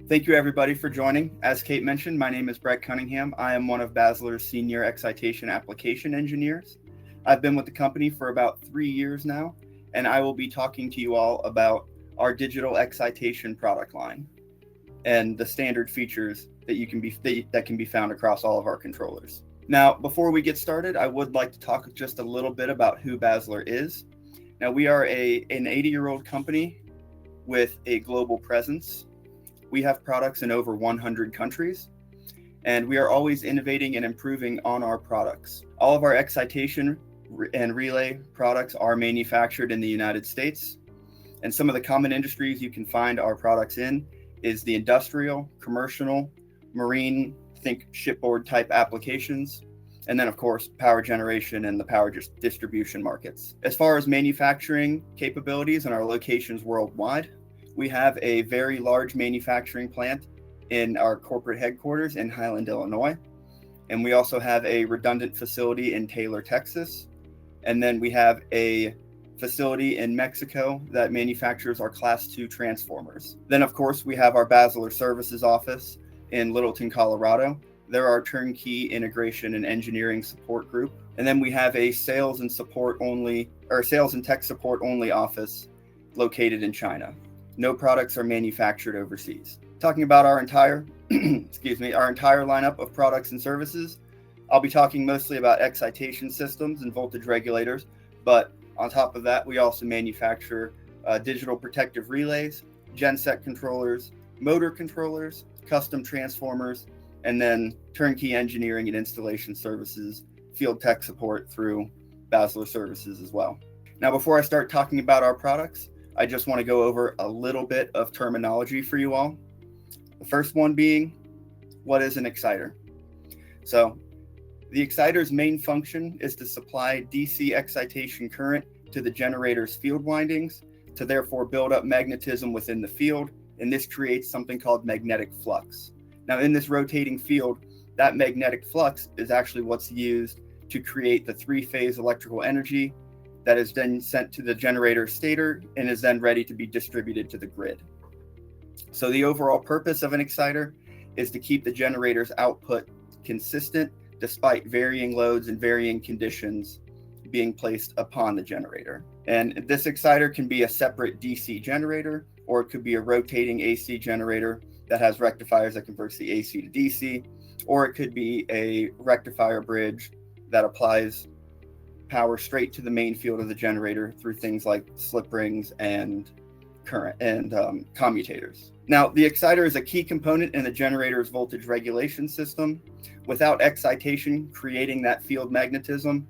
Thank you everybody for joining. As Kate mentioned, my name is Brett Cunningham. I am one of Basler's senior excitation application engineers. I've been with the company for about 3 years now, and I will be talking to you all about our digital excitation product line and the standard features that can be found across all of our controllers. Now, before we get started, I would like to talk just a little bit about who Basler is. Now, we are an 80-year-old company with a global presence. We have products in over 100 countries, and we are always innovating and improving on our products. All of our excitation and relay products are manufactured in the United States, and some of the common industries you can find our products in is the industrial, commercial, marine, think shipboard type applications, and then of course power generation and the power distribution markets. As far as manufacturing capabilities and our locations worldwide, we have a very large manufacturing plant in our corporate headquarters in Highland, Illinois. And we also have a redundant facility in Taylor, Texas. And then we have a facility in Mexico that manufactures our Class 2 transformers. Then, of course, we have our Basler Services office in Littleton, Colorado. They're our turnkey integration and engineering support group. And then we have a sales and tech support only office located in China. No products are manufactured overseas. Talking about our entire lineup of products and services, I'll be talking mostly about excitation systems and voltage regulators, but on top of that, we also manufacture digital protective relays, genset controllers, motor controllers, custom transformers, and then turnkey engineering and installation services, field tech support through Basler Services as well. Now, before I start talking about our products, I just want to go over a little bit of terminology for you all. The first one being, what is an exciter? So the exciter's main function is to supply DC excitation current to the generator's field windings to therefore build up magnetism within the field, and this creates something called magnetic flux. Now, in this rotating field, that magnetic flux is actually what's used to create the three-phase electrical energy that is then sent to the generator stator and is then ready to be distributed to the grid. So the overall purpose of an exciter is to keep the generator's output consistent despite varying loads and varying conditions being placed upon the generator. And this exciter can be a separate DC generator, or it could be a rotating AC generator that has rectifiers that converts the AC to DC, or it could be a rectifier bridge that applies power straight to the main field of the generator through things like slip rings and current and commutators. Now, the exciter is a key component in the generator's voltage regulation system. Without excitation creating that field magnetism,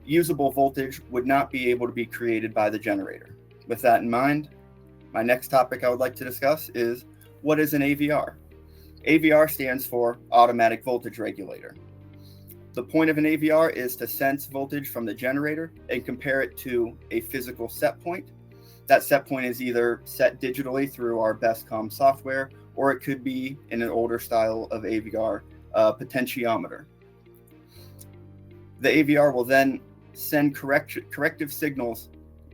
usable voltage would not be able to be created by the generator. With that in mind, my next topic I would like to discuss is, what is an AVR? AVR stands for automatic voltage regulator. The point of an AVR is to sense voltage from the generator and compare it to a physical set point. That set point is either set digitally through our BestCom software, or it could be, in an older style of AVR, a potentiometer. The AVR will then send corrective signals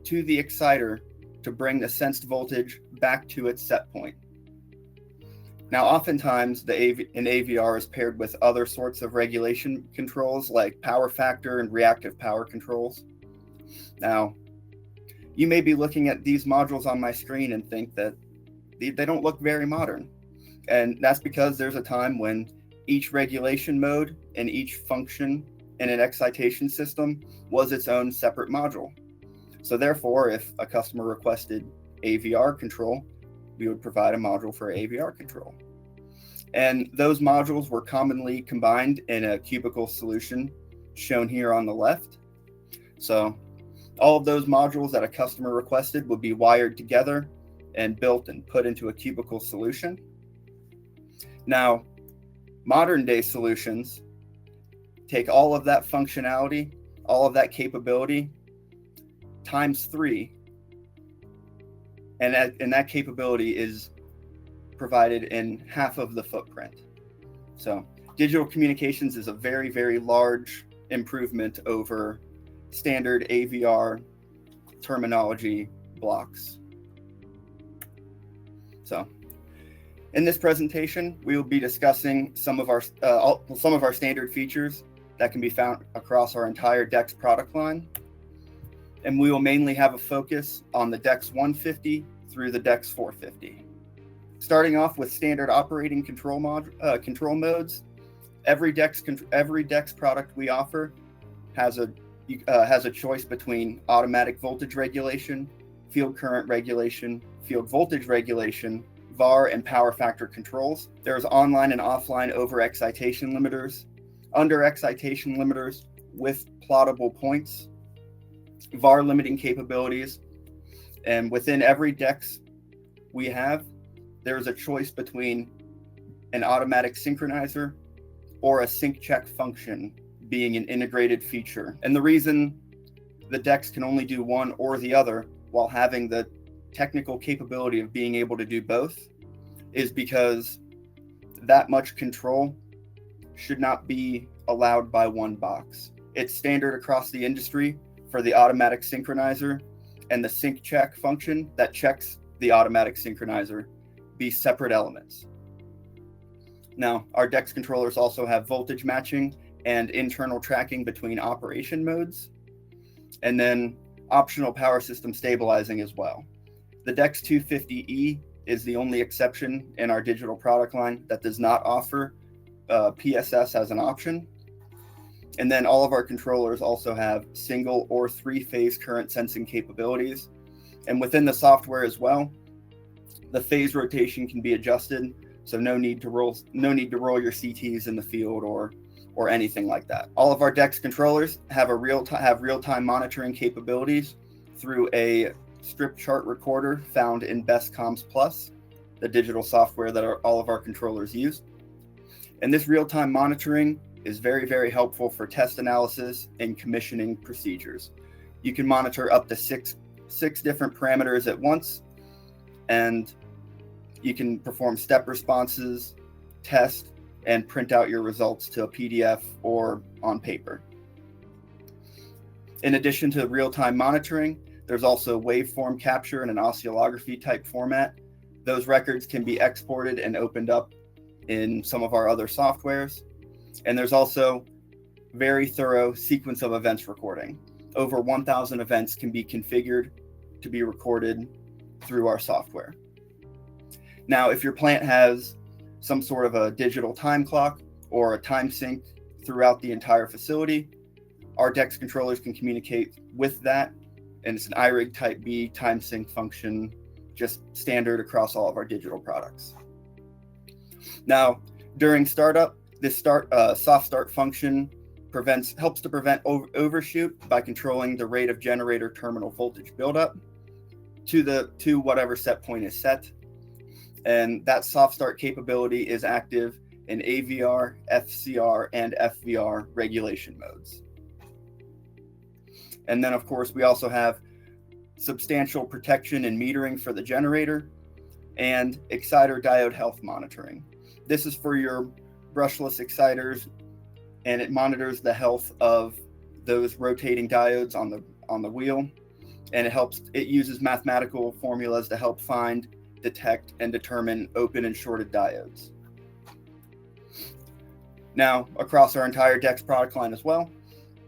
to the exciter to bring the sensed voltage back to its set point. Now, oftentimes, an AVR is paired with other sorts of regulation controls like power factor and reactive power controls. Now, you may be looking at these modules on my screen and think that they don't look very modern. And that's because there's a time when each regulation mode and each function in an excitation system was its own separate module. So therefore, if a customer requested AVR control, we would provide a module for AVR control. And those modules were commonly combined in a cubicle solution shown here on the left. So all of those modules that a customer requested would be wired together and built and put into a cubicle solution. Now, modern day solutions take all of that functionality, all of that capability, times 3, and that capability is provided in half of the footprint. So digital communications is a very, very large improvement over standard AVR terminology blocks. So In this presentation, we will be discussing some of our standard features that can be found across our entire DECS product line. And we will mainly have a focus on the DECS 150 through the DECS 450. Starting off with standard operating control modes, every DECS product we offer has a choice between automatic voltage regulation, field current regulation, field voltage regulation, VAR, and power factor controls. There's online and offline over excitation limiters, under excitation limiters with plottable points, VAR limiting capabilities, and within every DECS there's a choice between an automatic synchronizer or a sync check function being an integrated feature. And the reason the DECS can only do one or the other while having the technical capability of being able to do both is because that much control should not be allowed by one box. It's standard across the industry for the automatic synchronizer and the sync check function that checks the automatic synchronizer be separate elements. Now, our DECS controllers also have voltage matching and internal tracking between operation modes, and then optional power system stabilizing as well. The DECS 250E is the only exception in our digital product line that does not offer PSS as an option. And then all of our controllers also have single or three-phase current sensing capabilities. And within the software as well, the phase rotation can be adjusted, so no need to roll your CTs in the field or anything like that. All of our DECS controllers have real-time monitoring capabilities through a strip chart recorder found in Best Comms Plus, the digital software that all of our controllers use. And this real-time monitoring is very, very helpful for test analysis and commissioning procedures. You can monitor up to six different parameters at once, and you can perform step responses, test, and print out your results to a PDF or on paper. In addition to real-time monitoring, there's also waveform capture in an oscillography type format. Those records can be exported and opened up in some of our other softwares. And there's also very thorough sequence of events recording. Over 1,000 events can be configured to be recorded through our software. Now, if your plant has some sort of a digital time clock or a time sync throughout the entire facility, our DECS controllers can communicate with that, and it's an iRig Type B time sync function, just standard across all of our digital products. Now, during startup, this soft start function helps to prevent overshoot by controlling the rate of generator terminal voltage buildup to whatever set point is set. And that soft start capability is active in AVR, FCR, and FVR regulation modes. And then, of course, we also have substantial protection and metering for the generator and exciter diode health monitoring. This is for your brushless exciters, and it monitors the health of those rotating diodes on the wheel, and it uses mathematical formulas to help find, detect, and determine open and shorted diodes. Now, across our entire DECS product line as well,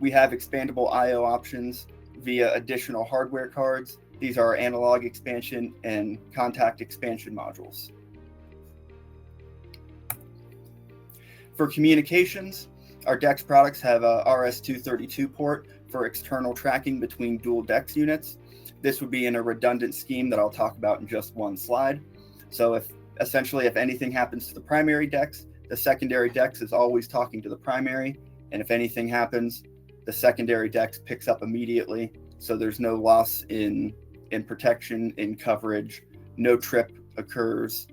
we have expandable I/O options via additional hardware cards. These are analog expansion and contact expansion modules. For communications, our DECS products have a RS-232 port for external tracking between dual DECS units. This would be in a redundant scheme that I'll talk about in just one slide. So if anything happens to the primary DECS, the secondary DECS is always talking to the primary, and if anything happens, the secondary DECS picks up immediately, so there's no loss in protection, in coverage, no trip occurs,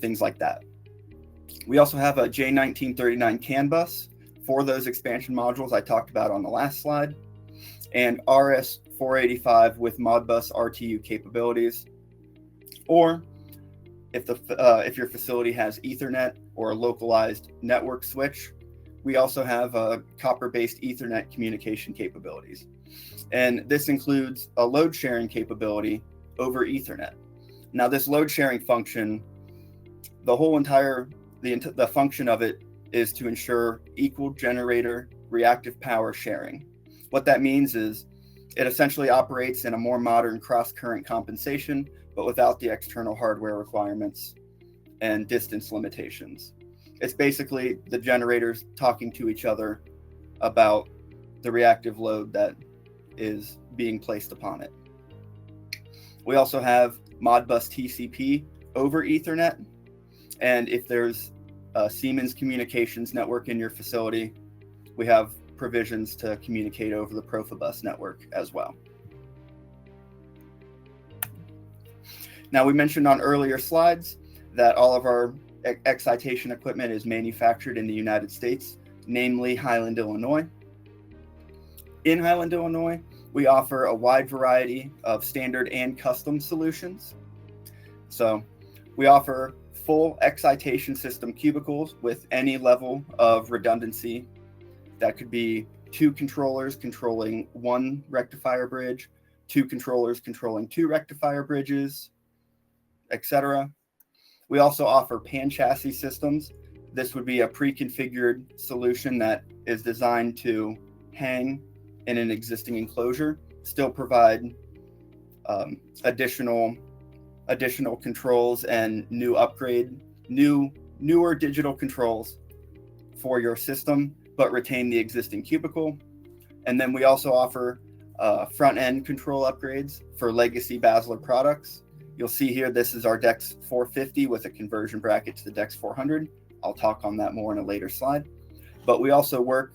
things like that. We also have a J1939 CAN bus for those expansion modules I talked about on the last slide, and RS-485 with Modbus RTU capabilities. Or if your facility has Ethernet or a localized network switch, we also have copper-based Ethernet communication capabilities. And this includes a load sharing capability over Ethernet. Now, this load sharing function the whole entire, the function of it is to ensure equal generator reactive power sharing. What that means is it essentially operates in a more modern cross-current compensation, but without the external hardware requirements and distance limitations. It's basically the generators talking to each other about the reactive load that is being placed upon it. We also have Modbus TCP over Ethernet, and if there's a Siemens communications network in your facility, we have provisions to communicate over the Profibus network as well. Now, we mentioned on earlier slides that all of our excitation equipment is manufactured in the United States, namely Highland, Illinois. In Highland, Illinois, we offer a wide variety of standard and custom solutions. So we offer full excitation system cubicles with any level of redundancy. That could be 2 controllers controlling 1 rectifier bridge, 2 controllers controlling 2 rectifier bridges, etc. We also offer pan chassis systems. This would be a pre-configured solution that is designed to hang in an existing enclosure, still provide additional controls and newer digital controls for your system, but retain the existing cubicle. And then we also offer front-end control upgrades for legacy Basler products. You'll see here, this is our DECS 450 with a conversion bracket to the DECS 400. I'll talk on that more in a later slide. But we also work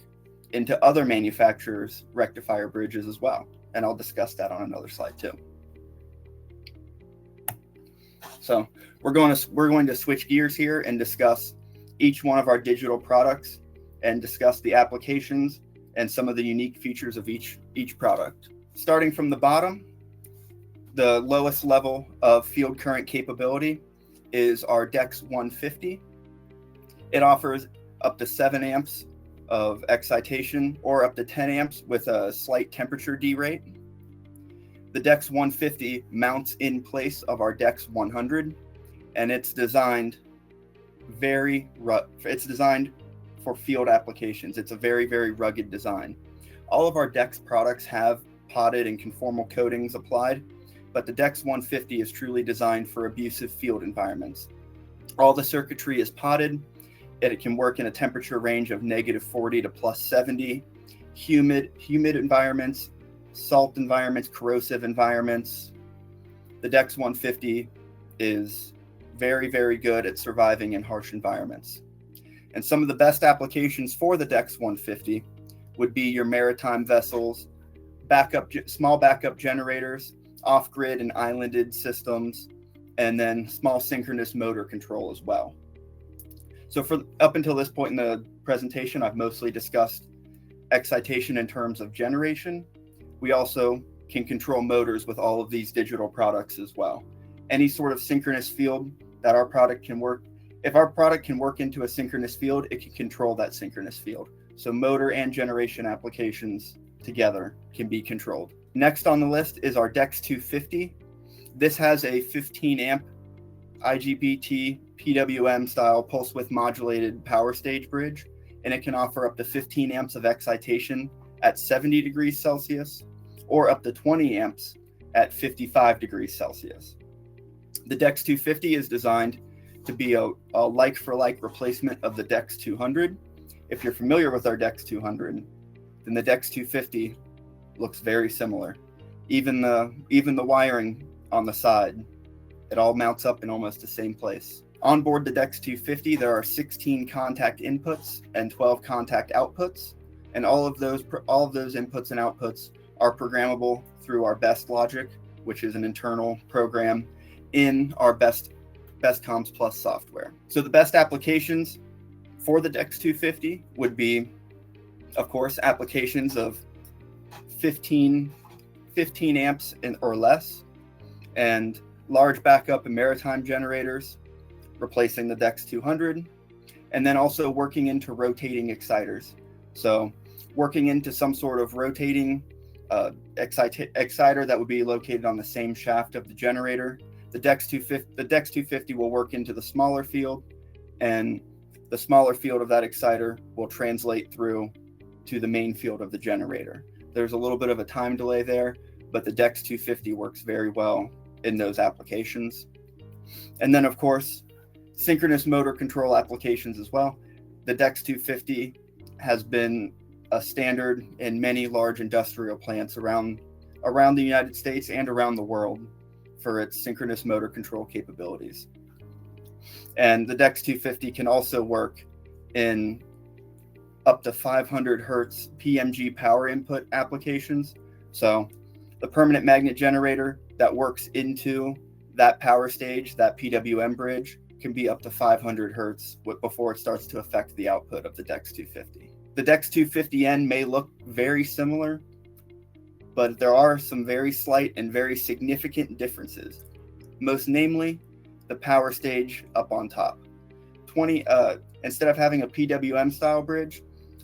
into other manufacturers' rectifier bridges as well, and I'll discuss that on another slide too. So we're going to switch gears here and discuss each one of our digital products and discuss the applications and some of the unique features of each product. Starting from the bottom, the lowest level of field current capability is our DECS 150. It offers up to 7 amps of excitation or up to 10 amps with a slight temperature derate. The DECS 150 mounts in place of our DECS 100, and it's designed for field applications. It's a very, very rugged design. All of our DECS products have potted and conformal coatings applied, but the DECS 150 is truly designed for abusive field environments. All the circuitry is potted, and it can work in a temperature range of -40 to +70, humid environments, salt environments, corrosive environments. The DECS 150 is very, very good at surviving in harsh environments. And some of the best applications for the DECS 150 would be your maritime vessels, small backup generators, off-grid and islanded systems, and then small synchronous motor control as well. So up until this point in the presentation, I've mostly discussed excitation in terms of generation. We also can control motors with all of these digital products as well. Any sort of synchronous field that our product can work, if our product can work into a synchronous field, it can control that synchronous field. So motor and generation applications together can be controlled. Next on the list is our DECS 250. This has a 15 amp IGBT PWM style pulse width modulated power stage bridge, and it can offer up to 15 amps of excitation at 70 degrees Celsius or up to 20 amps at 55 degrees Celsius. The DECS 250 is designed to be a like-for-like replacement of the DECS 200. If you're familiar with our DECS 200, then the DECS 250 looks very similar. Even the wiring on the side, it all mounts up in almost the same place. On board the DECS 250, there are 16 contact inputs and 12 contact outputs, and all of those inputs and outputs are programmable through our Best Logic, which is an internal program in our Best Comms Plus software. So the best applications for the DECS 250 would be, of course, applications of 15 amps or less, and large backup and maritime generators, replacing the DECS 200, and then also working into rotating exciters. So working into some sort of rotating exciter that would be located on the same shaft of the generator The DECS 250 will work into the smaller field, and the smaller field of that exciter will translate through to the main field of the generator. There's a little bit of a time delay there, but the DECS 250 works very well in those applications. And then, of course, synchronous motor control applications as well. The DECS 250 has been a standard in many large industrial plants around the United States and around the world for its synchronous motor control capabilities. And the DECS 250 can also work in up to 500 hertz PMG power input applications. So the permanent magnet generator that works into that power stage, that PWM bridge, can be up to 500 hertz before it starts to affect the output of the DECS 250. The DECS 250N may look very similar, but there are some very slight and very significant differences. Most namely, the power stage up on top. Instead of having a PWM style bridge,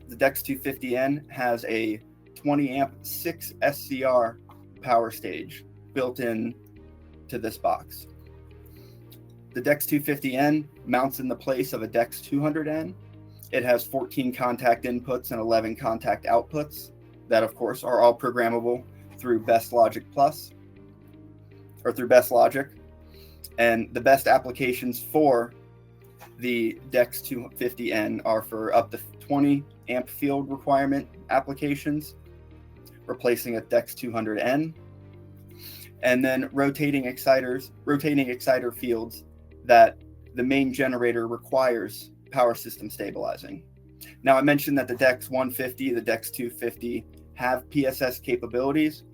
the DECS 250N has a 20 amp 6 SCR power stage built in to this box. The DECS 250N mounts in the place of a DECS 200N. It has 14 contact inputs and 11 contact outputs that, of course, are all programmable through Best Logic Plus or through Best Logic. And the best applications for the DECS 250N are for up to 20 amp field requirement applications, replacing a DECS 200N, and then rotating exciter fields that the main generator requires power system stabilizing. Now, I mentioned that the DECS 150, the DECS 250 have PSS capabilities.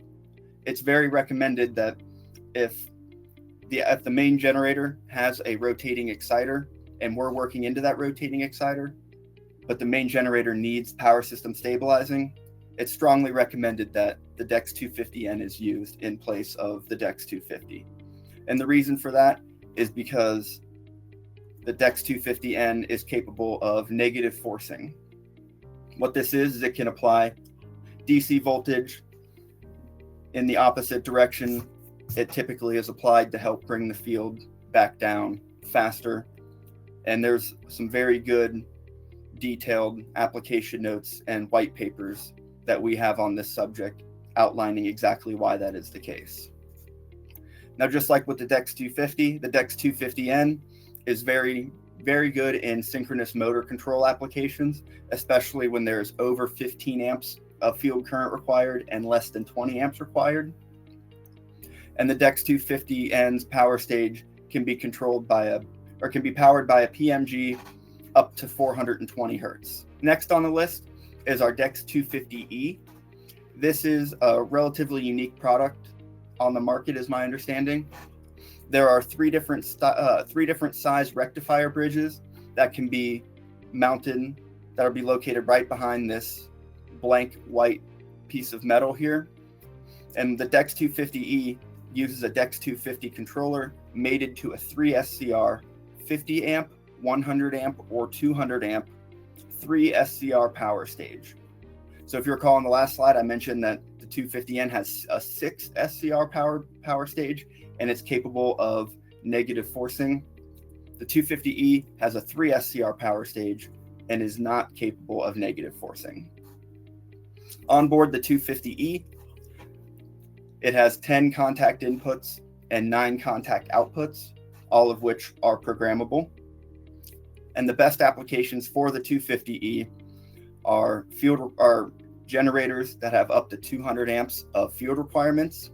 It's very recommended that if the main generator has a rotating exciter and we're working into that rotating exciter, but the main generator needs power system stabilizing, it's strongly recommended that the DECS 250N is used in place of the DECS 250. And the reason for that is because the DECS 250N is capable of negative forcing. What this is it can apply DC voltage in the opposite direction it typically is applied to help bring the field back down faster. And there's some very good detailed application notes and white papers that we have on this subject outlining exactly why that is the case. Now, just like with the DECS 250, the DECS 250N is very, very good in synchronous motor control applications, especially when there's over 15 amps of field current required and less than 20 amps required. And the DECS 250N's power stage can be powered by a PMG up to 420 hertz. Next on the list is our DECS 250E. This is a relatively unique product on the market, is my understanding. There are three different size rectifier bridges that can be mounted, that will be located right behind this blank white piece of metal here. And the DECS 250E uses a DECS 250 controller mated to a 3 SCR 50 amp, 100 amp, or 200 amp 3 SCR power stage. So if you recall on the last slide, I mentioned that the 250N has a 6 SCR power stage, and it's capable of negative forcing. The 250E has a 3 SCR power stage and is not capable of negative forcing. On board the 250E, it has 10 contact inputs and 9 contact outputs, all of which are programmable. And the best applications for the 250E are generators that have up to 200 amps of field requirements,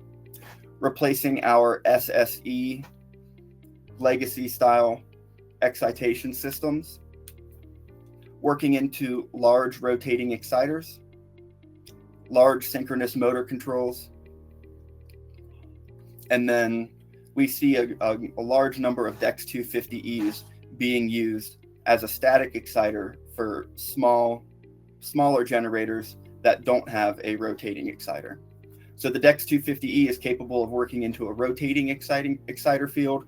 replacing our SSE legacy style excitation systems, working into large rotating exciters, large synchronous motor controls, and then we see a large number of DECS 250Es being used as a static exciter for smaller generators that don't have a rotating exciter. So the DECS 250E is capable of working into a rotating exciter field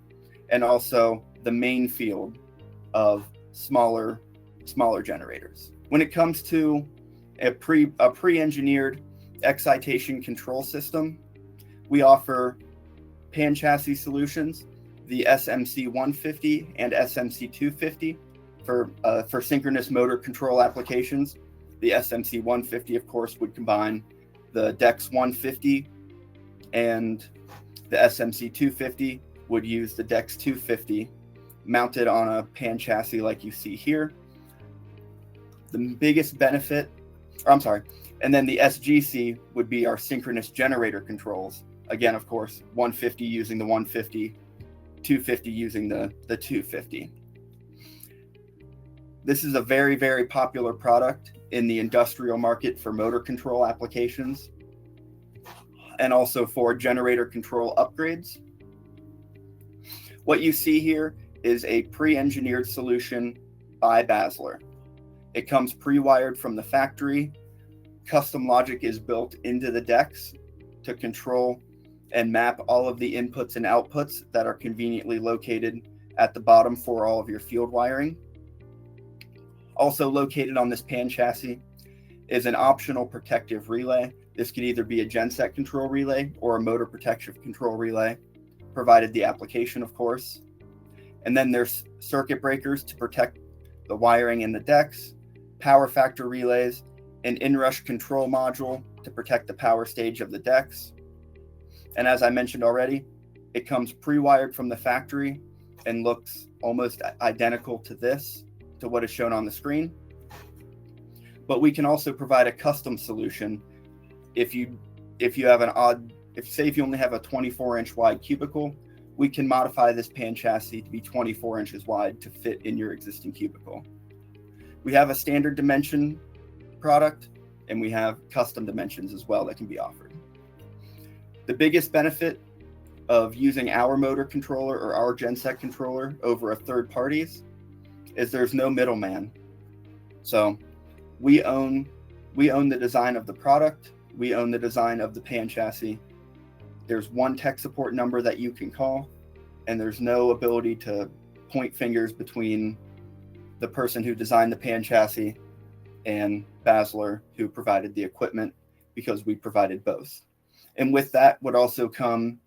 and also the main field of smaller generators. When it comes to a pre-engineered excitation control system, we offer pan chassis solutions the SMC 150 and SMC 250 for synchronous motor control applications. The SMC 150, of course, would combine the DECS 150, and the SMC 250 would use the DECS 250 mounted on a pan chassis like you see here. The biggest benefit, and then the SGC would be our synchronous generator controls. Again, of course, 150 using the 150, 250 using the 250. This is a very, very popular product in the industrial market for motor control applications and also for generator control upgrades. What you see here is a pre-engineered solution by Basler. It comes pre-wired from the factory. Custom logic is built into the DECS to control and map all of the inputs and outputs that are conveniently located at the bottom for all of your field wiring. Also located on this pan chassis is an optional protective relay. This could either be a genset control relay or a motor protective control relay, provided the application, of course. And then there's circuit breakers to protect the wiring in the DECS, power factor relays, an inrush control module to protect the power stage of the DECS. And as I mentioned already, it comes pre-wired from the factory and looks almost identical to what is shown on the screen. But we can also provide a custom solution if you have if you only have a 24-inch wide cubicle, we can modify this pan chassis to be 24 inches wide to fit in your existing cubicle. We have a standard dimension product, and we have custom dimensions as well that can be offered. The biggest benefit of using our motor controller or our genset controller over a third party's is there's no middleman. So we own the design of the product, we own the design of the pan chassis. There's one tech support number that you can call, and there's no ability to point fingers between the person who designed the pan chassis and Basler, who provided the equipment, because we provided both. And with that would also come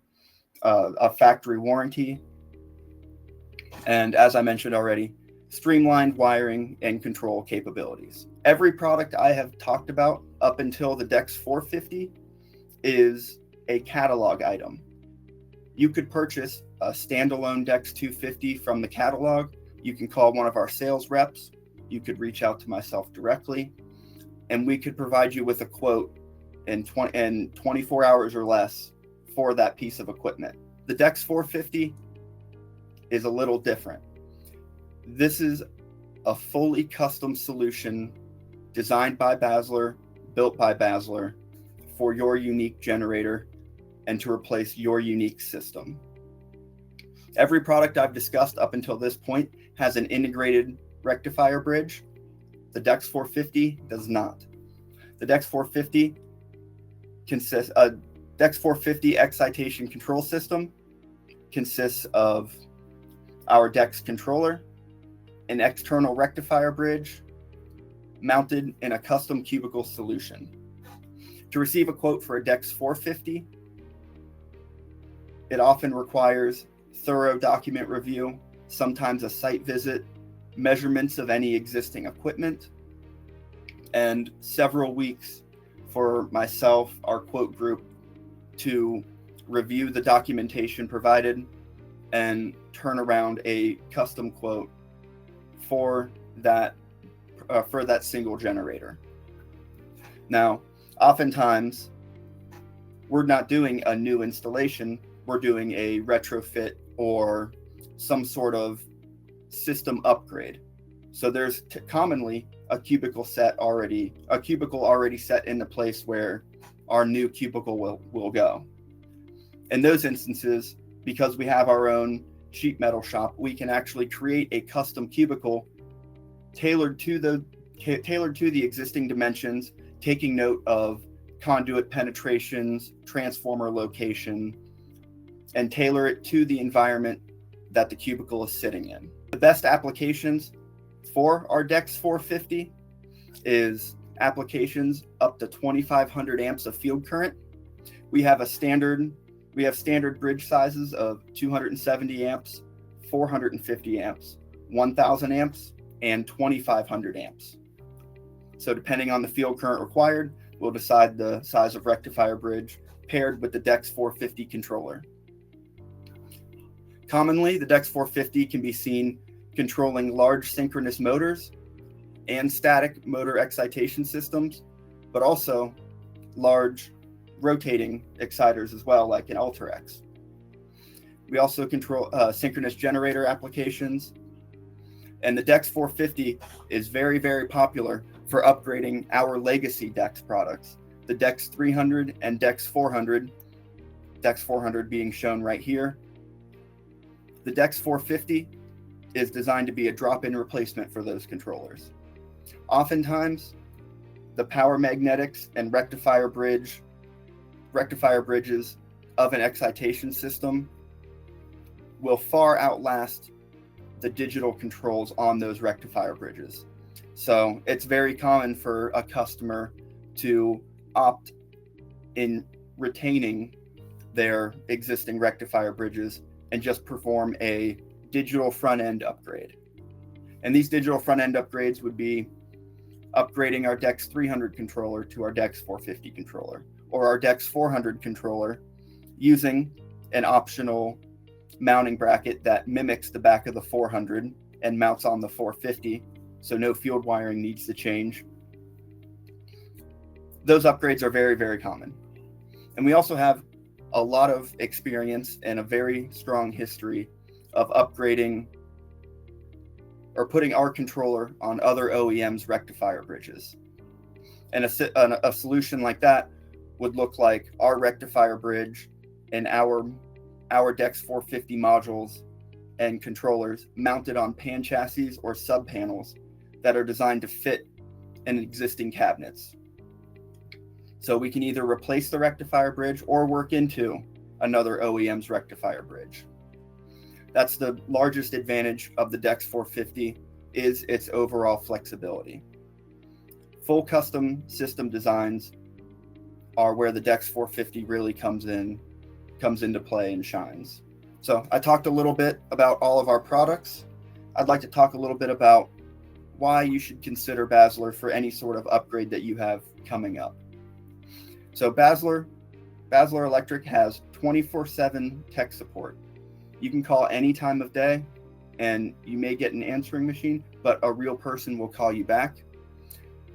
a factory warranty. And as I mentioned already, streamlined wiring and control capabilities. Every product I have talked about up until the DECS 450 is a catalog item. You could purchase a standalone DECS 250 from the catalog. You can call one of our sales reps. You could reach out to myself directly, and we could provide you with a quote in 24 hours or less for that piece of equipment. The DECS 450 is a little different. This is a fully custom solution designed by Basler, built by Basler for your unique generator and to replace your unique system. Every product I've discussed up until this point has an integrated rectifier bridge. The DECS 450 does not. The DECS 450 DECS 450 excitation control system consists of our DECS controller, an external rectifier bridge mounted in a custom cubicle solution. To receive a quote for a DECS 450, it often requires thorough document review, sometimes a site visit, measurements of any existing equipment, and several weeks for myself, our quote group, to review the documentation provided and turn around a custom quote for that single generator. Now, oftentimes, we're not doing a new installation, we're doing a retrofit or some sort of system upgrade. So there's commonly a cubicle already set in the place where our new cubicle will go. In those instances, because we have our own sheet metal shop, we can actually create a custom cubicle tailored to the existing dimensions, taking note of conduit penetrations, transformer location, and tailor it to the environment that the cubicle is sitting in. The best applications for our DECS 450 is applications up to 2,500 amps of field current. We have a standard We have standard bridge sizes of 270 amps, 450 amps, 1000 amps, and 2500 amps. So depending on the field current required, we'll decide the size of rectifier bridge paired with the DECS 450 controller. Commonly, the DECS 450 can be seen controlling large synchronous motors and static motor excitation systems, but also large rotating exciters as well, like an Ultra-X. We also control synchronous generator applications, and the DECS 450 is very, very popular for upgrading our legacy DECS products, the DECS 300 and DECS 400, DECS 400 being shown right here. The DECS 450 is designed to be a drop-in replacement for those controllers. Oftentimes, the power magnetics and rectifier bridges of an excitation system will far outlast the digital controls on those rectifier bridges. So it's very common for a customer to opt in retaining their existing rectifier bridges and just perform a digital front-end upgrade. And these digital front-end upgrades would be upgrading our DECS 300 controller to our DECS 450 controller, or our DECS 400 controller using an optional mounting bracket that mimics the back of the 400 and mounts on the 450, so no field wiring needs to change. Those upgrades are very, very common. And we also have a lot of experience and a very strong history of upgrading or putting our controller on other OEMs' rectifier bridges. And a solution like that would look like our rectifier bridge and our DECS 450 modules and controllers mounted on pan chassis or sub panels that are designed to fit in existing cabinets. So we can either replace the rectifier bridge or work into another OEM's rectifier bridge. That's the largest advantage of the DECS 450, is its overall flexibility. Full custom system designs are where the DECS 450 really comes into play and shines. So I talked a little bit about all of our products. I'd like to talk a little bit about why you should consider Basler for any sort of upgrade that you have coming up. So Basler Electric has 24/7 tech support. You can call any time of day and you may get an answering machine, but a real person will call you back.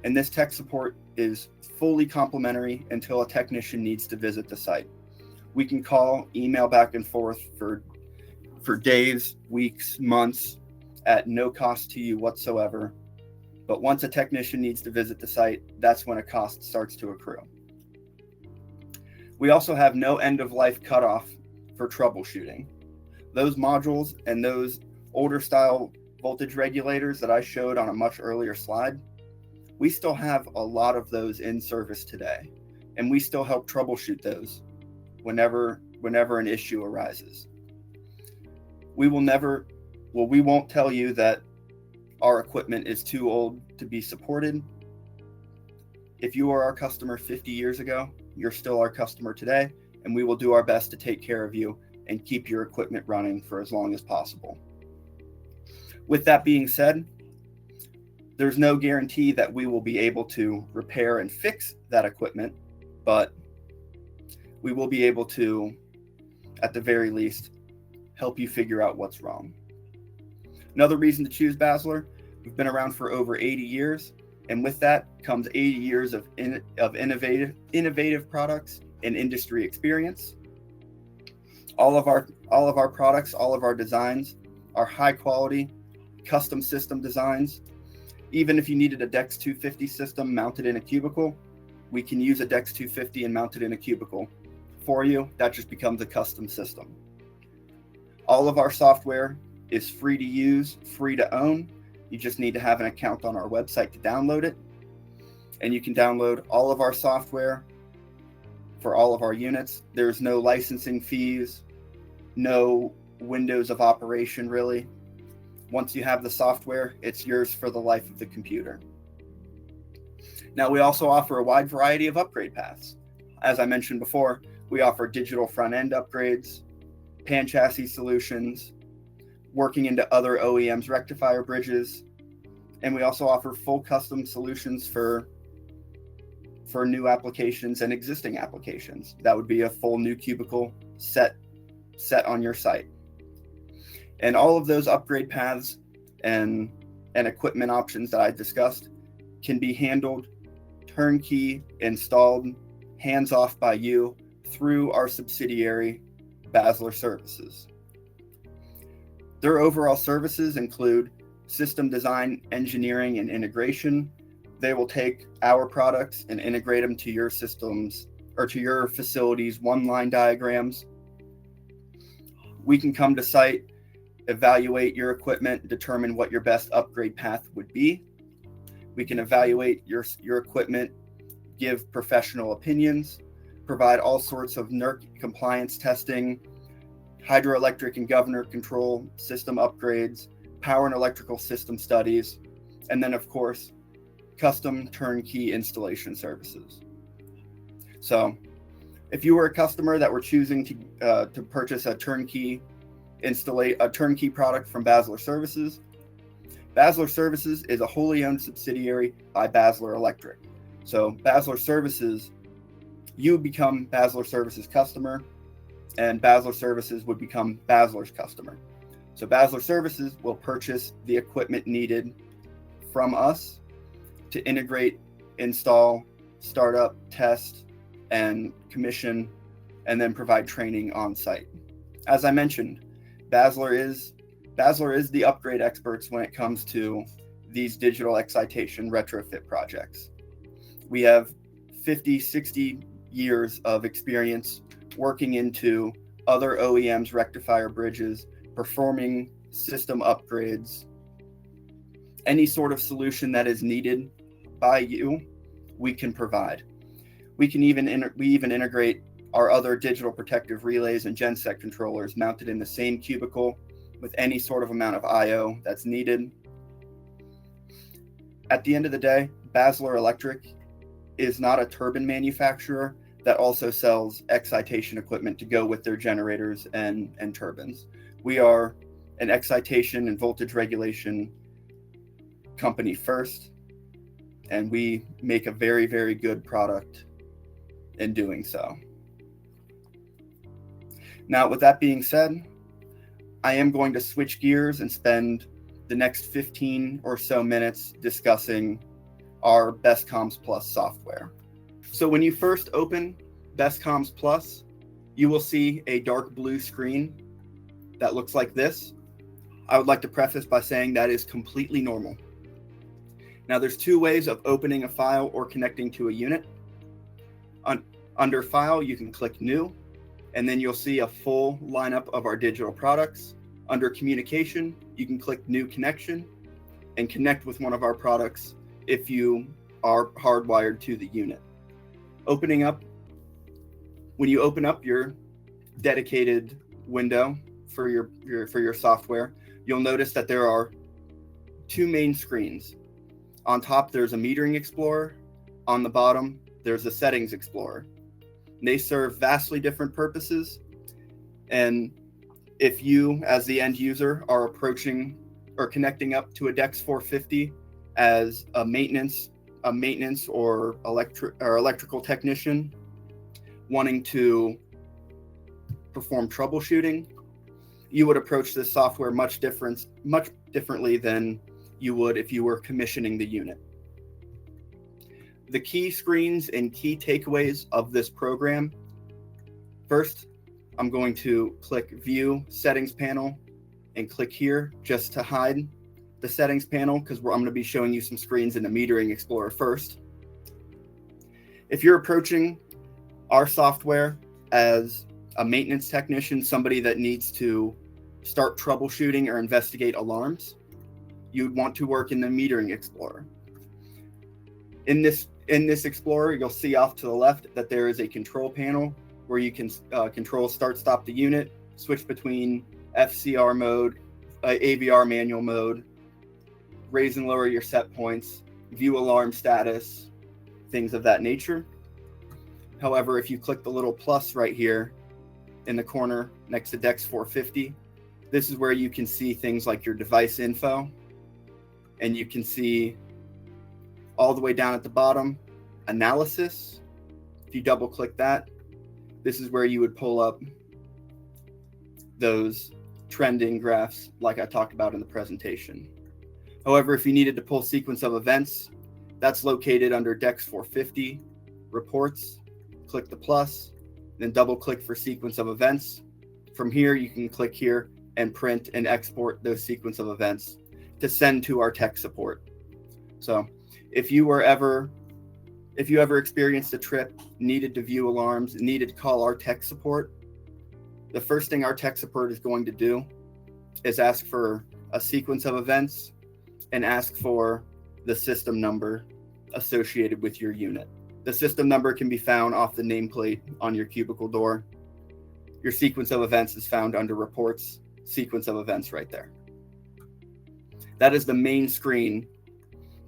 And this tech support is fully complimentary until a technician needs to visit the site. We can call, email back and forth for days, weeks, months at no cost to you whatsoever. But once a technician needs to visit the site, that's when a cost starts to accrue. We also have no end-of-life cutoff for troubleshooting. Those modules and those older style voltage regulators that I showed on a much earlier slide, we still have a lot of those in service today, and we still help troubleshoot those whenever an issue arises. We won't tell you that our equipment is too old to be supported. If you were our customer 50 years ago, you're still our customer today, and we will do our best to take care of you and keep your equipment running for as long as possible. With that being said, there's no guarantee that we will be able to repair and fix that equipment, but we will be able to, at the very least, help you figure out what's wrong. Another reason to choose Basler, we've been around for over 80 years, and with that comes 80 years of innovative products and industry experience. All of our products, all of our designs are high quality, custom system designs. Even if you needed a DECS 250 system mounted in a cubicle, we can use a DECS 250 and mount it in a cubicle for you. That just becomes a custom system. All of our software is free to use, free to own. You just need to have an account on our website to download it. And you can download all of our software for all of our units. There's no licensing fees, no windows of operation really. Once you have the software, it's yours for the life of the computer. Now, we also offer a wide variety of upgrade paths. As I mentioned before, We offer digital front-end upgrades, pan chassis solutions, working into other OEMs' rectifier bridges, and we also offer full custom solutions for new applications and existing applications. That would be a full new cubicle set on your site. And all of those upgrade paths and equipment options that I discussed can be handled turnkey, installed, hands-off by you through our subsidiary, Basler Services. Their overall services include system design, engineering, and integration. They will take our products and integrate them to your systems or to your facilities' one-line diagrams. We can come to site, evaluate your equipment, determine what your best upgrade path would be. We can evaluate your equipment, give professional opinions, provide all sorts of NERC compliance testing, hydroelectric and governor control system upgrades, power and electrical system studies, and then, of course, custom turnkey installation services. So if you were a customer that were choosing to purchase a turnkey product from Basler Services, Basler Services is a wholly owned subsidiary by Basler Electric. So Basler Services, you become Basler Services customer, and Basler Services would become Basler's customer. So Basler Services will purchase the equipment needed from us to integrate, install, start up, test, and commission, and then provide training on site. As I mentioned, Basler is the upgrade experts when it comes to these digital excitation retrofit projects. We have 50, 60 years of experience working into other OEMs' rectifier bridges, performing system upgrades. Any sort of solution that is needed by you, we can provide. We even integrate our other digital protective relays and genset controllers mounted in the same cubicle with any sort of amount of I/O that's needed. At the end of the day, Basler Electric is not a turbine manufacturer that also sells excitation equipment to go with their generators and turbines. We are an excitation and voltage regulation company first, and we make a very, very good product in doing so. Now, with that being said, I am going to switch gears and spend the next 15 or so minutes discussing our Best Comms Plus software. So when you first open Best Comms Plus, you will see a dark blue screen that looks like this. I would like to preface by saying that is completely normal. Now, there's two ways of opening a file or connecting to a unit. Under File, you can click New, and then you'll see a full lineup of our digital products. Under Communication, you can click New Connection and connect with one of our products if you are hardwired to the unit. When you open up your dedicated window for your software, you'll notice that there are two main screens. On top, there's a Metering Explorer. On the bottom, there's a Settings Explorer. They serve vastly different purposes. And if you, as the end user, are approaching or connecting up to a DECS 450 as a maintenance or electrical technician wanting to perform troubleshooting, you would approach this software much differently than you would if you were commissioning the unit. The key screens and key takeaways of this program. First, I'm going to click View Settings Panel and click here just to hide the settings panel because I'm going to be showing you some screens in the Metering Explorer first. If you're approaching our software as a maintenance technician, somebody that needs to start troubleshooting or investigate alarms, you'd want to work in the Metering Explorer. In this Explorer, you'll see off to the left that there is a control panel where you can control start-stop the unit, switch between FCR mode, AVR manual mode, raise and lower your set points, view alarm status, things of that nature. However, if you click the little plus right here in the corner next to DECS 450, this is where you can see things like your device info, and you can see all the way down at the bottom, analysis. If you double click that, this is where you would pull up those trending graphs like I talked about in the presentation. However, if you needed to pull sequence of events, that's located under DECS 450, reports, click the plus, then double click for sequence of events. From here, you can click here and print and export those sequence of events to send to our tech support. So if you ever experienced a trip, needed to view alarms, needed to call our tech support, the first thing our tech support is going to do is ask for a sequence of events and ask for the system number associated with your unit. The system number can be found off the nameplate on your cubicle door. Your sequence of events is found under reports, sequence of events right there. That is the main screen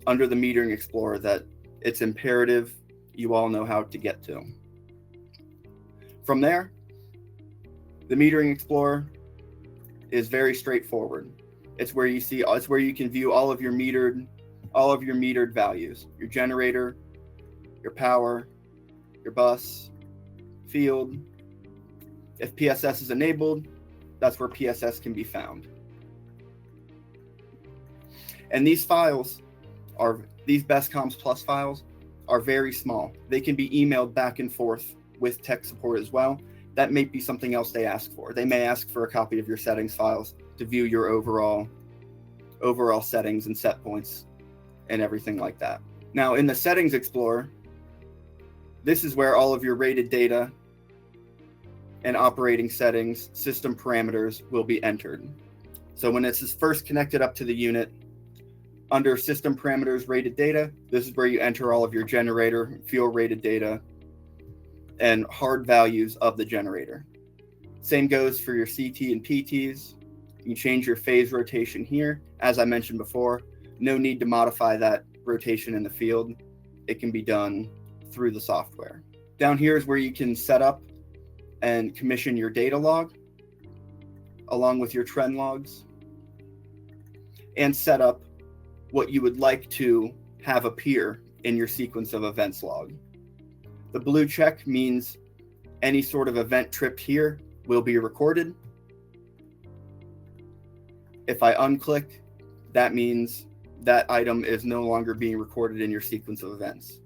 under the Metering Explorer that it's imperative you all know how to get to. From there, the Metering Explorer is very straightforward. It's where you can view all of your metered values, your generator, your power, your bus, field. If PSS is enabled, that's where PSS can be found. And these files these BestComms Plus files are very small. They can be emailed back and forth with tech support as well. That may be something else they ask for. They may ask for a copy of your settings files to view your overall settings and set points and everything like that. Now in the Settings Explorer, this is where all of your rated data and operating settings, system parameters will be entered. So when it's first connected up to the unit, under System Parameters Rated Data, this is where you enter all of your generator, fuel rated data, and hard values of the generator. Same goes for your CT and PTs. You can change your phase rotation here. As I mentioned before, no need to modify that rotation in the field. It can be done through the software. Down here is where you can set up and commission your data log along with your trend logs and set up what you would like to have appear in your sequence of events log. The blue check means any sort of event tripped here will be recorded. If I unclick, that means that item is no longer being recorded in your sequence of events.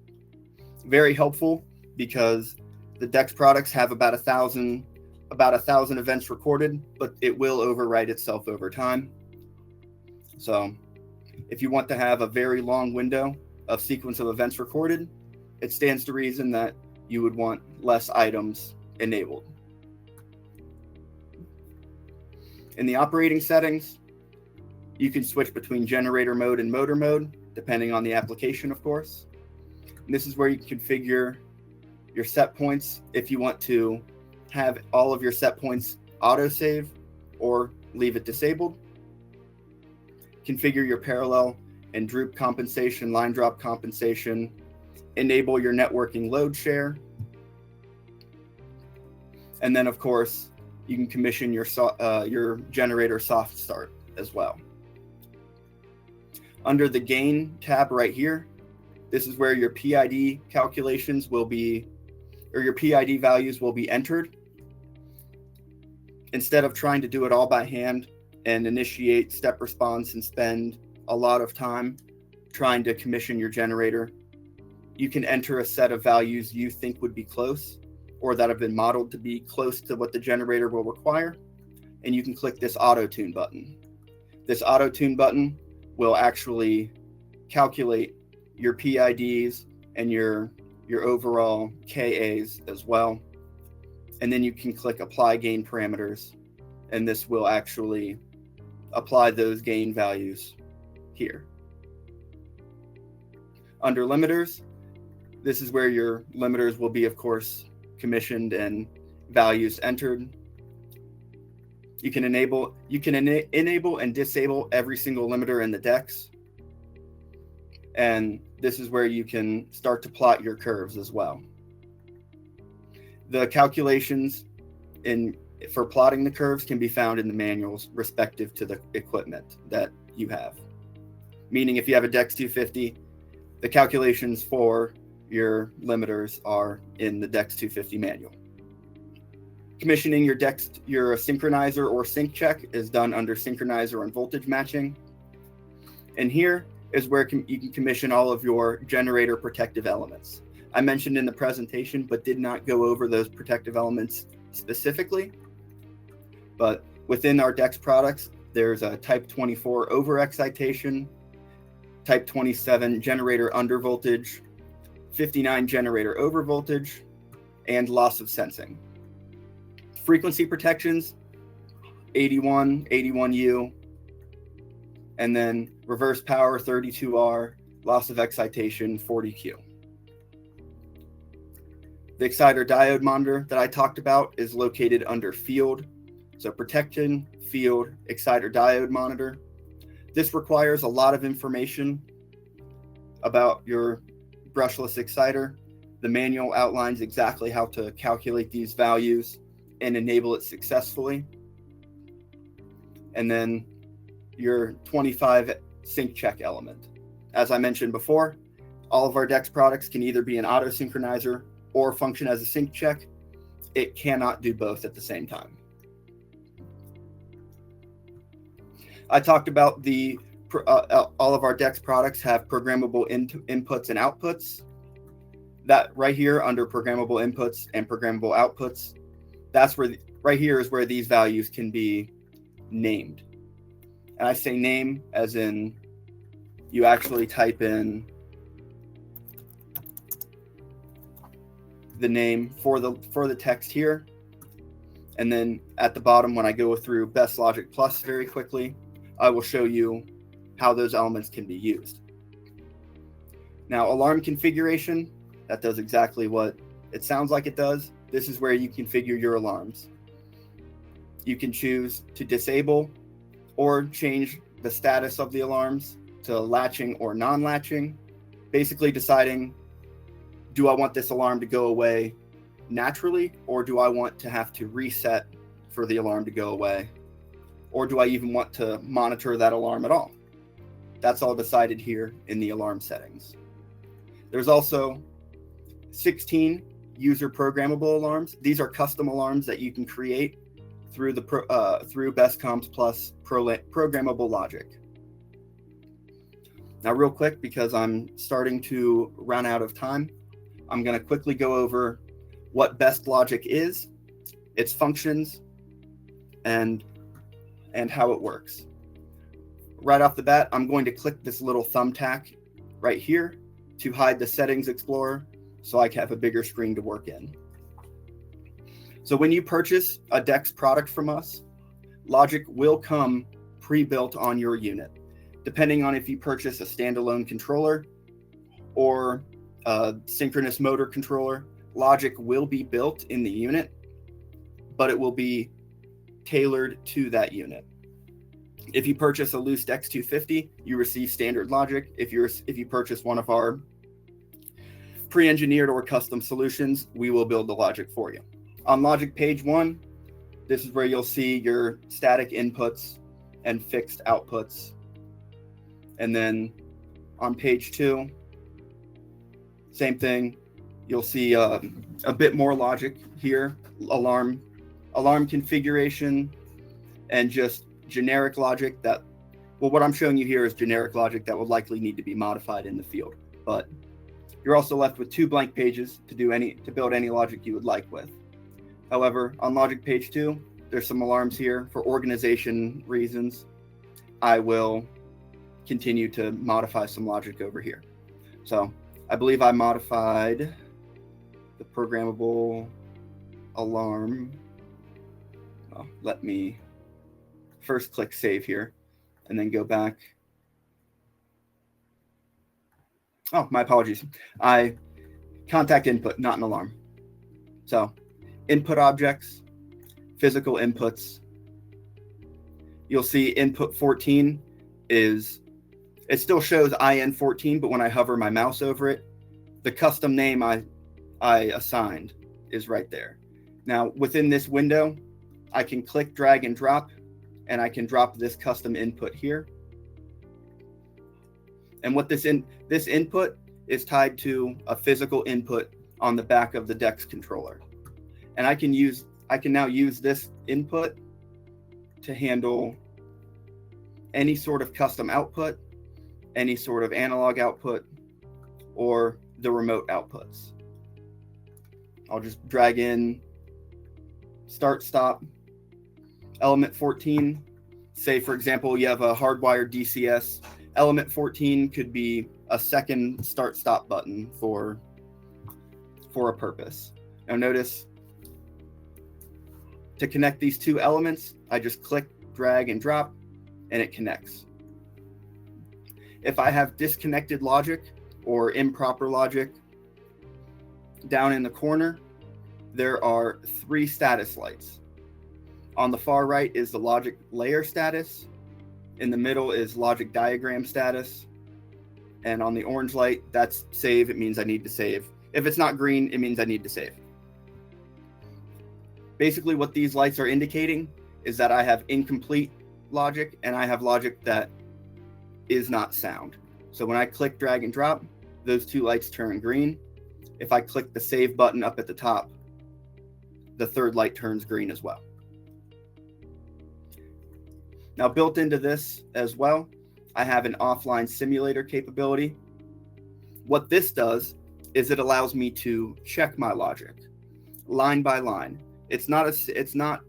Very helpful because the DECS products have about 1,000 events recorded, but it will overwrite itself over time. So if you want to have a very long window of sequence of events recorded, it stands to reason that you would want less items enabled. In the operating settings, you can switch between generator mode and motor mode, depending on the application, of course. And this is where you can configure your set points if you want to have all of your set points autosave or leave it disabled. Configure your parallel and droop compensation, line drop compensation, enable your networking load share. And then, of course, you can commission your generator soft start as well. Under the gain tab right here, this is where your PID calculations will be, or your PID values will be entered. Instead of trying to do it all by hand and initiate step response and spend a lot of time trying to commission your generator, you can enter a set of values you think would be close or that have been modeled to be close to what the generator will require, and you can click this auto tune button. This auto tune button will actually calculate your PIDs and your overall KAs as well. And then you can click apply gain parameters, and this will actually apply those gain values here. Under limiters, this is where your limiters will be, of course, commissioned and values entered. You can enable and disable every single limiter in the DECS. And this is where you can start to plot your curves as well. The calculations for plotting the curves can be found in the manuals respective to the equipment that you have. Meaning if you have a DECS 250, the calculations for your limiters are in the DECS 250 manual. Commissioning your synchronizer or sync check is done under synchronizer and voltage matching. And here is where you can commission all of your generator protective elements. I mentioned in the presentation, but did not go over those protective elements specifically. But within our DECS products, there's a type 24 overexcitation, type 27 generator under voltage, 59 generator over voltage, and loss of sensing. Frequency protections, 81, 81U, and then reverse power 32R, loss of excitation 40Q. The exciter diode monitor that I talked about is located under field. So protection, field, exciter diode monitor. This requires a lot of information about your brushless exciter. The manual outlines exactly how to calculate these values and enable it successfully. And then your 25 sync check element. As I mentioned before, all of our DECS products can either be an auto synchronizer or function as a sync check. It cannot do both at the same time. I talked about all of our DECS products have programmable inputs and outputs. That right here under programmable inputs and programmable outputs, that's where right here is where these values can be named. And I say name as in you actually type in the name for the text here. And then at the bottom, when I go through Best Logic Plus very quickly, I will show you how those elements can be used. Now, alarm configuration, that does exactly what it sounds like it does. This is where you configure your alarms. You can choose to disable or change the status of the alarms to latching or non-latching, basically deciding, do I want this alarm to go away naturally, or do I want to have to reset for the alarm to go away? Or do I even want to monitor that alarm at all? That's all decided here in the alarm settings. There's also 16 user programmable alarms. These are custom alarms that you can create through through Best Comms Plus programmable logic. Now, real quick, because I'm starting to run out of time, I'm going to quickly go over what Best Logic is, its functions, and how it works. Right off the bat, I'm going to click this little thumbtack right here to hide the Settings Explorer so I can have a bigger screen to work in. So when you purchase a DECS product from us, Logic will come pre-built on your unit. Depending on if you purchase a standalone controller or a synchronous motor controller, Logic will be built in the unit, but it will be tailored to that unit. If you purchase a loose DECS 250, you receive standard Logic. If you purchase one of our pre-engineered or custom solutions, we will build the Logic for you. On Logic page 1, this is where you'll see your static inputs and fixed outputs. And then on page 2, same thing. You'll see a bit more logic here, alarm configuration, and just generic logic what I'm showing you here is generic logic that will likely need to be modified in the field. But you're also left with 2 blank pages to build any logic you would like with. However, on Logic page 2, there's some alarms here. For organization reasons, I will continue to modify some logic over here. So I believe I modified the programmable alarm. Well, let me first click save here and then go back. Oh, my apologies. I contact input, not an alarm. So input objects, physical inputs. You'll see input 14 it still shows IN14, but when I hover my mouse over it, the custom name I assigned is right there. Now, within this window, I can click, drag, and drop, and I can drop this custom input here. And what this input is tied to a physical input on the back of the DECS controller. And I can now use this input to handle any sort of custom output, any sort of analog output, or the remote outputs. I'll just drag in start, stop, element 14. Say, for example, you have a hardwired DCS. Element 14 could be a second start, stop button for a purpose. Now notice, to connect these two elements, I just click, drag, and drop, and it connects. If I have disconnected logic or improper logic, down in the corner, there are 3 status lights. On the far right is the logic layer status. In the middle is logic diagram status. And on the orange light, that's save. It means I need to save. If it's not green, it means I need to save. Basically, what these lights are indicating is that I have incomplete logic and I have logic that is not sound. So when I click, drag, and drop, those 2 lights turn green. If I click the save button up at the top, the 3rd light turns green as well. Now, built into this as well, I have an offline simulator capability. What this does is it allows me to check my logic line by line. It's not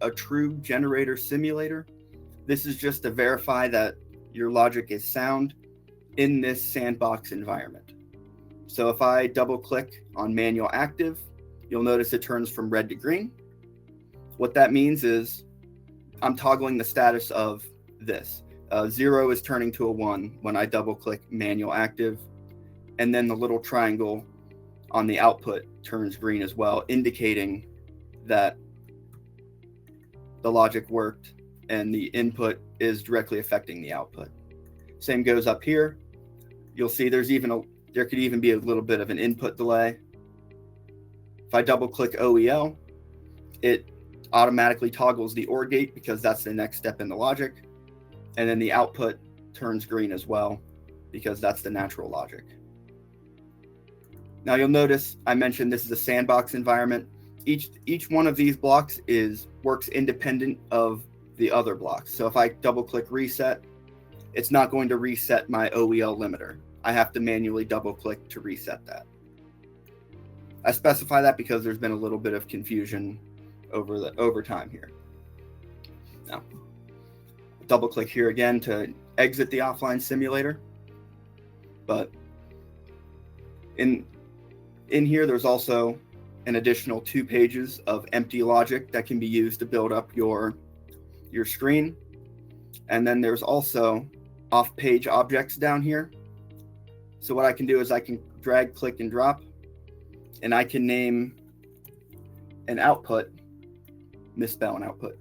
a true generator simulator. This is just to verify that your logic is sound in this sandbox environment. So if I double click on manual active, you'll notice it turns from red to green. What that means is I'm toggling the status of this. 0 is turning to a 1 when I double click manual active. And then the little triangle on the output turns green as well, indicating that the logic worked and the input is directly affecting the output. Same goes up here. You'll see there could even be a little bit of an input delay. If I double click OEL, it automatically toggles the OR gate because that's the next step in the logic. And then the output turns green as well because that's the natural logic. Now you'll notice I mentioned this is a sandbox environment. Each one of these blocks works independent of the other blocks. So if I double click reset, it's not going to reset my OEL limiter. I have to manually double click to reset that. I specify that because there's been a little bit of confusion over time here. Now, double click here again to exit the offline simulator. But in here, there's also an additional 2 pages of empty logic that can be used to build up your screen. And then there's also off-page objects down here. So what I can do is I can drag, click, and drop, and I can name an output, misspell an output,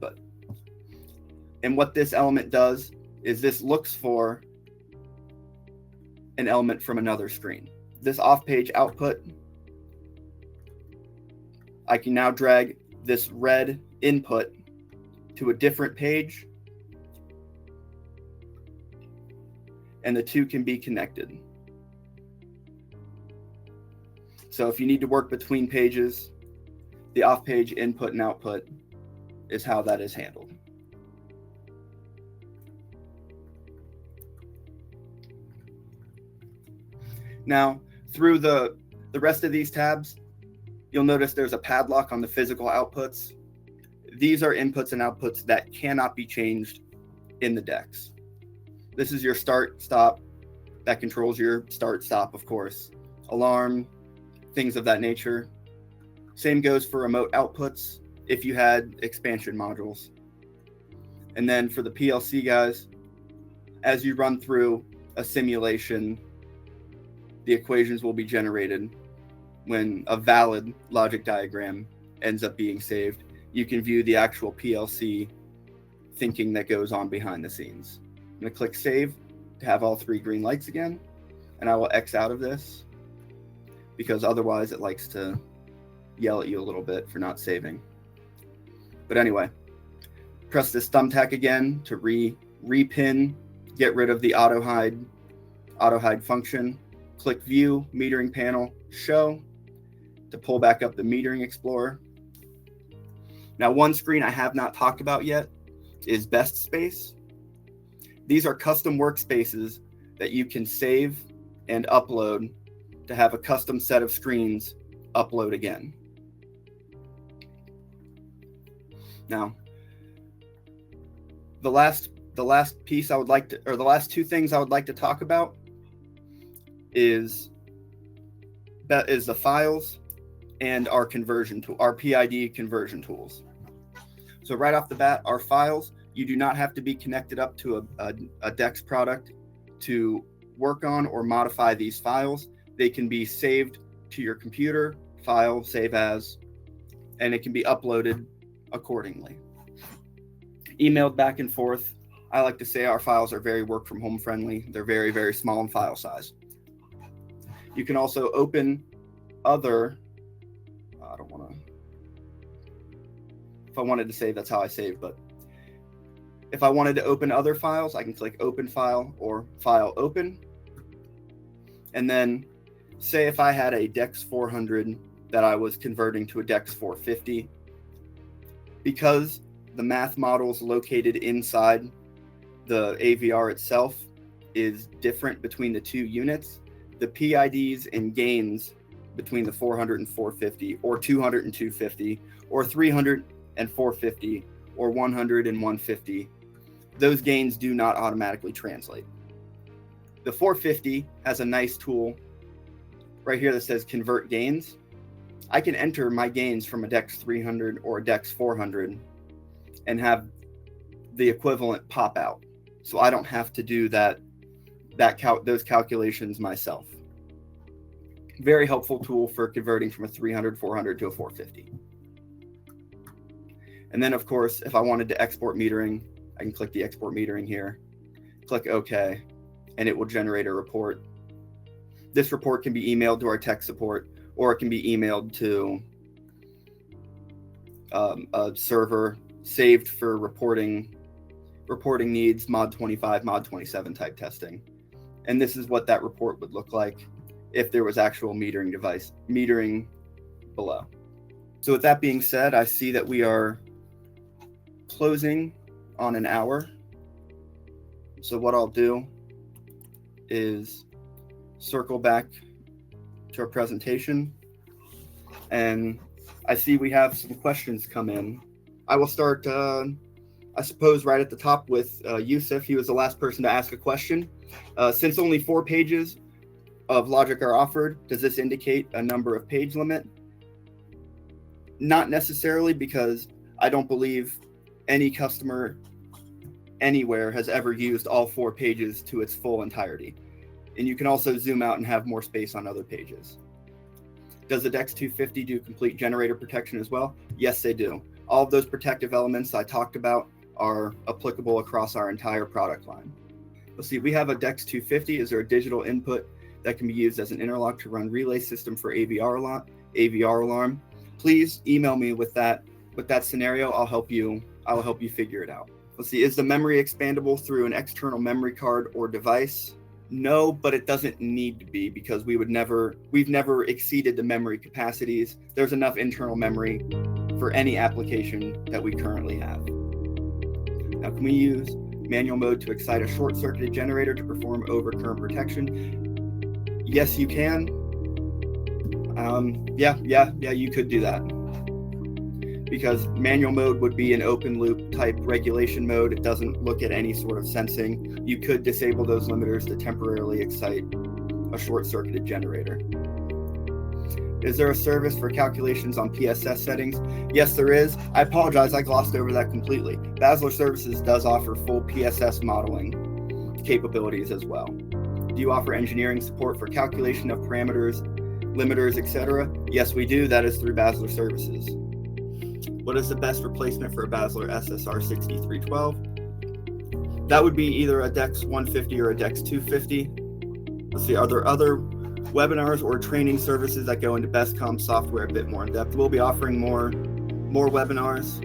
and what this element does is this looks for an element from another screen. This off-page output, I can now drag this red input to a different page, and the 2 can be connected. So if you need to work between pages, the off-page input and output is how that is handled. Now, through the rest of these tabs, you'll notice there's a padlock on the physical outputs. These are inputs and outputs that cannot be changed in the DECS. This is your start, stop. That controls your start, stop, of course. Alarm, things of that nature. Same goes for remote outputs if you had expansion modules. And then for the PLC guys, as you run through a simulation, the equations will be generated. When a valid logic diagram ends up being saved, you can view the actual PLC thinking that goes on behind the scenes. I'm going to click save to have all 3 green lights again, and I will X out of this because otherwise it likes to yell at you a little bit for not saving. But anyway, press this thumbtack again to repin, get rid of the auto hide function. Click View, Metering Panel, Show to pull back up the Metering Explorer. Now, one screen I have not talked about yet is Best Space. These are custom workspaces that you can save and upload to have a custom set of screens upload again. Now, the last piece I would like to, or the last two things I would like to talk about is the files and our conversion tool, our PID conversion tools. So right off the bat, our files, you do not have to be connected up to a DECS product to work on or modify these files. They can be saved to your computer, file, save as, and it can be uploaded accordingly. Emailed back and forth. I like to say our files are very work from home friendly. They're very, very small in file size. You can also open other, if I wanted to save, that's how I save, but if I wanted to open other files, I can click Open File or File Open. And then say if I had a DECS 400 that I was converting to a DECS 450, because the math models located inside the AVR itself is different between the two units, the PIDs and gains between the 400 and 450, or 200 and 250, or 300 and 450, or 100 and 150, those gains do not automatically translate. The 450 has a nice tool right here that says Convert Gains. I can enter my gains from a DECS 300 or a DECS 400 and have the equivalent pop out. So I don't have to do those calculations myself. Very helpful tool for converting from a 300, 400 to a 450. And then, of course, if I wanted to export metering, I can click the export metering here, click OK, and it will generate a report. This report can be emailed to our tech support, or it can be emailed to a server saved for reporting needs, mod 25, mod 27 type testing. And this is what that report would look like if there was actual metering below. So with that being said, I see that we are closing on an hour. So what I'll do is circle back to our presentation, and I see we have some questions come in. I will start, I suppose, right at the top with Yusuf. He was the last person to ask a question. Since only 4 pages of logic are offered, does this indicate a number of page limit? Not necessarily, because I don't believe any customer anywhere has ever used all 4 pages to its full entirety. And you can also zoom out and have more space on other pages. Does the DECS 250 do complete generator protection as well? Yes, they do. All of those protective elements I talked about are applicable across our entire product line. Let's see, we have a DECS 250. Is there a digital input that can be used as an interlock to run relay system for AVR alarm? Please email me with that scenario. I will help you figure it out. Let's see, is the memory expandable through an external memory card or device? No, but it doesn't need to be, because we've never exceeded the memory capacities. There's enough internal memory for any application that we currently have. Now, can we use manual mode to excite a short-circuited generator to perform overcurrent protection? Yes, you can. Yeah, you could do that. Because manual mode would be an open loop type regulation mode. It doesn't look at any sort of sensing. You could disable those limiters to temporarily excite a short-circuited generator. Is there a service for calculations on PSS settings? Yes, there is. I apologize, I glossed over that completely. Basler Services does offer full PSS modeling capabilities as well. Do you offer engineering support for calculation of parameters, limiters, etc.? Yes, we do. That is through Basler Services. What is the best replacement for a Basler SSR 6312? That would be either a DECS 150 or a DECS 250. Let's see, are there other webinars or training services that go into Best Comm software a bit more in depth. We'll be offering more webinars,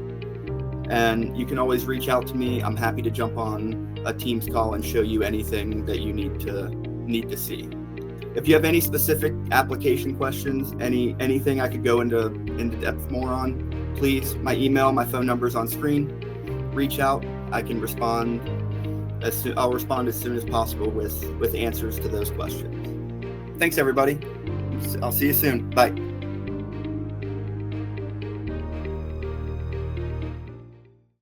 and you can always reach out to me. I'm happy to jump on a Teams call and show you anything that you need to see. If you have any specific application questions, anything I could go into depth more on, please, my email, my phone number is on screen. Reach out. I can respond I'll respond as soon as possible with answers to those questions. Thanks, everybody. I'll see you soon. Bye.